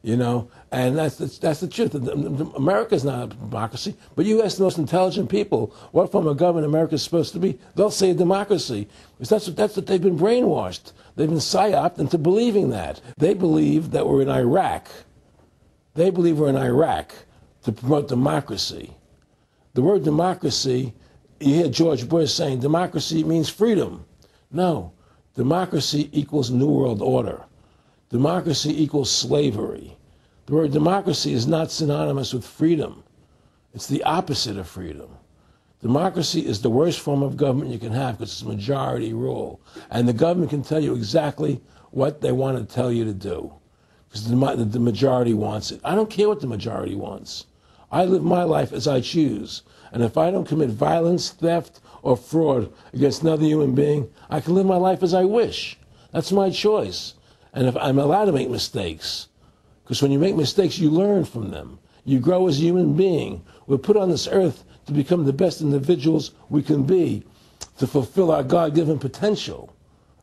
You know, and that's the truth. America is not a democracy, but you ask the most intelligent people what form of government America is supposed to be, they'll say a democracy. Because that's what they've been brainwashed. They've been psyoped into believing that. They believe that we're in Iraq. They believe we're in Iraq to promote democracy. The word democracy, you hear George Bush saying democracy means freedom. No, democracy equals New World Order. Democracy equals slavery. The word democracy is not synonymous with freedom. It's the opposite of freedom. Democracy is the worst form of government you can have because it's majority rule. And the government can tell you exactly what they want to tell you to do because the majority wants it. I don't care what the majority wants. I live my life as I choose. And if I don't commit violence, theft, or fraud against another human being, I can live my life as I wish. That's my choice. And if I'm allowed to make mistakes, because when you make mistakes, you learn from them. You grow as a human being. We're put on this earth to become the best individuals we can be, to fulfill our God-given potential,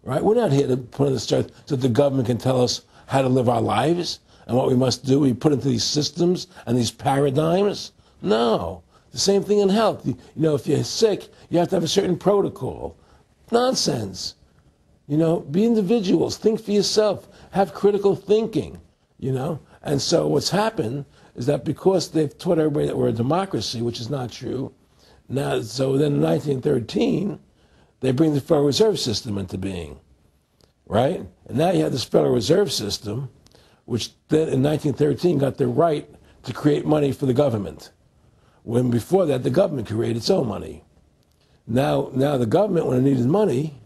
right? We're not here to put on this earth so that the government can tell us how to live our lives and what we must do. We put into these systems and these paradigms. No. The same thing in health. You know, if you're sick, you have to have a certain protocol. Nonsense. You know, be individuals, think for yourself, have critical thinking, you know. And so what's happened is that because they've taught everybody that we're a democracy, which is not true, now, so then in 1913, they bring the Federal Reserve System into being, right? And now you have this Federal Reserve System, which then in 1913 got the right to create money for the government, when before that the government created its own money. Now the government, when it needed money,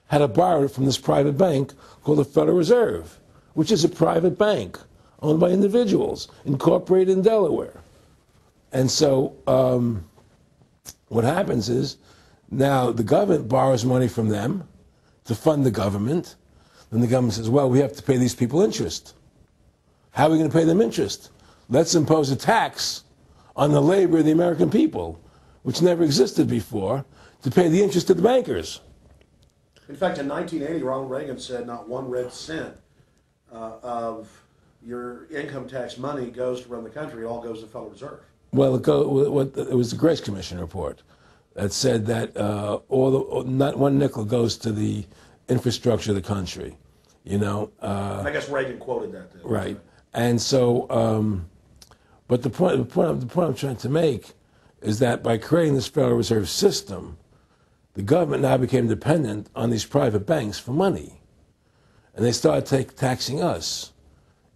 had to borrow it from this private bank called the Federal Reserve, which is a private bank owned by individuals, incorporated in Delaware. And so what happens is now the government borrows money from them to fund the government. Then the government says, well, we have to pay these people interest. How are we going to pay them interest? Let's impose a tax on the labor of the American people, which never existed before, to pay the interest to the bankers. In fact, in 1980, Ronald Reagan said not one red cent of your income tax money goes to run the country. It all goes to the Federal Reserve. Well, it was the Grace Commission report that said that not one nickel goes to the infrastructure of the country. You know. I guess Reagan quoted that. Then. Right. And so, but the point I'm trying to make is that by creating this Federal Reserve System, the government now became dependent on these private banks for money. And they started taxing us,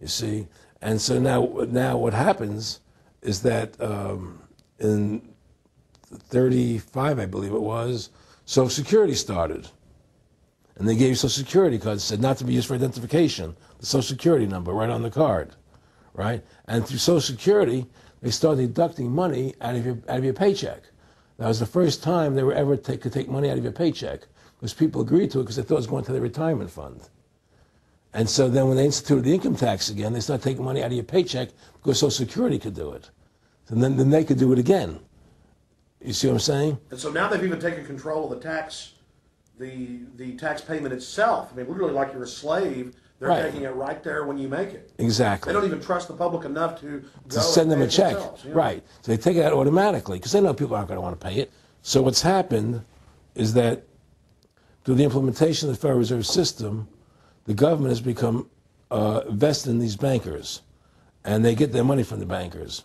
you see. And so now what happens is that in 1935, I believe it was, Social Security started. And they gave you Social Security cards, said not to be used for identification, the Social Security number right on the card, right? And through Social Security, they started deducting money out of your paycheck. That was the first time they were ever could take money out of your paycheck, because people agreed to it because they thought it was going to their retirement fund. And so then when they instituted the income tax again, they started taking money out of your paycheck because Social Security could do it. And then they could do it again. You see what I'm saying? And so now they've even taken control of the tax payment itself. I mean, literally like you're a slave. They're taking it right there when you make it. Exactly. They don't even trust the public enough to send them a check. You know? Right. So they take it out automatically because they know people aren't going to want to pay it. So what's happened is that through the implementation of the Federal Reserve System, the government has become vested in these bankers, and they get their money from the bankers.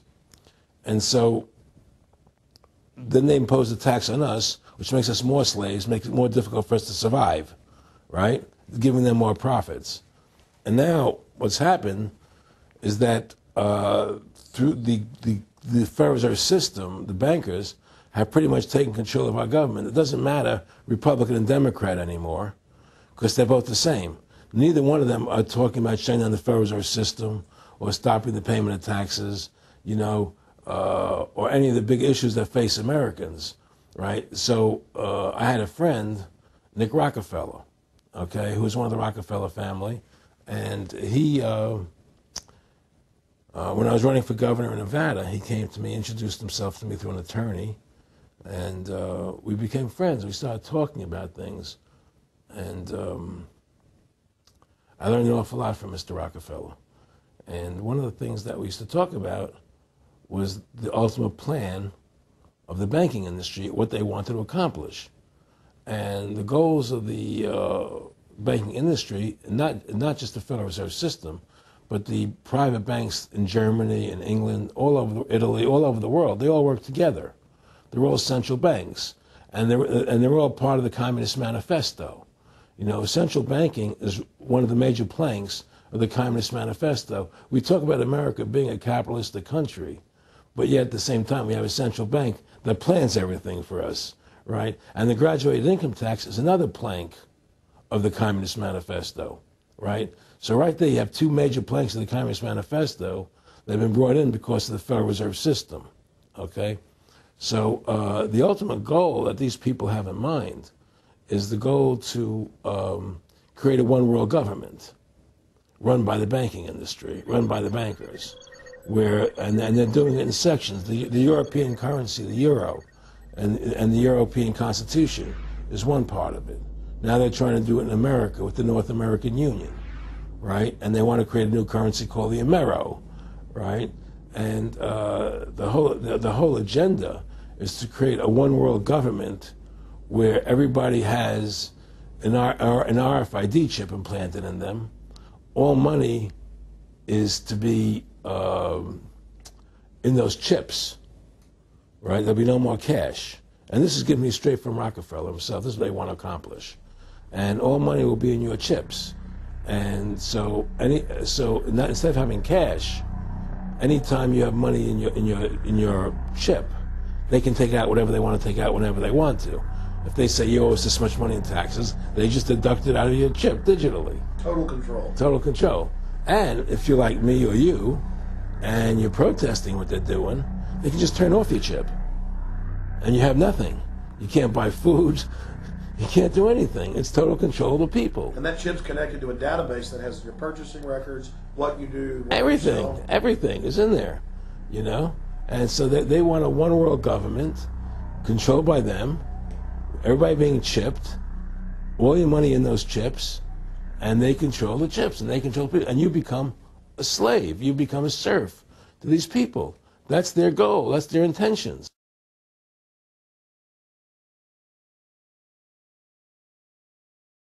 And so then they impose a tax on us, which makes us more slaves, makes it more difficult for us to survive, right? Giving them more profits. And now what's happened is that through the Federal Reserve System, the bankers have pretty much taken control of our government. It doesn't matter Republican and Democrat anymore because they're both the same. Neither one of them are talking about shutting down the Federal Reserve System or stopping the payment of taxes, you know, or any of the big issues that face Americans, right? So I had a friend, Nick Rockefeller, okay, who was one of the Rockefeller family. And he, when I was running for governor in Nevada, he came to me, introduced himself to me through an attorney, and we became friends. We started talking about things. And I learned an awful lot from Mr. Rockefeller. And one of the things that we used to talk about was the ultimate plan of the banking industry, what they wanted to accomplish. And the goals of the banking industry, not just the Federal Reserve System, but the private banks in Germany and England, all over Italy, all over the world, they all work together. They're all central banks, and they're all part of the Communist Manifesto. You know, central banking is one of the major planks of the Communist Manifesto. We talk about America being a capitalistic country, but yet at the same time we have a central bank that plans everything for us, right? And the graduated income tax is another plank of the Communist Manifesto, right? So right there you have two major planks of the Communist Manifesto that have been brought in because of the Federal Reserve System, okay? So the ultimate goal that these people have in mind is the goal to create a one-world government run by the banking industry, run by the bankers, and they're doing it in sections. The European currency, the euro, and the European Constitution is one part of it. Now they're trying to do it in America with the North American Union, right? And they want to create a new currency called the Amero, right? And the whole agenda is to create a one-world government where everybody has an RFID chip implanted in them. All money is to be in those chips, right? There'll be no more cash. And this is given me straight from Rockefeller himself. This is what they want to accomplish. And all money will be in your chips. And so instead of having cash, anytime you have money in your chip, they can take out whatever they want to take out whenever they want to. If they say you owe us this much money in taxes, they just deduct it out of your chip digitally. Total control. Total control. And if you're like me or you, and you're protesting what they're doing, they can just turn off your chip. And you have nothing. You can't buy food. You can't do anything. It's total control of the people. And that chip's connected to a database that has your purchasing records, what you do, what everything. you sell. Everything is in there, you know? And so they want a one-world government controlled by them, everybody being chipped, all your money in those chips, and they control the chips, and they control people. And you become a slave. You become a serf to these people. That's their goal. That's their intentions.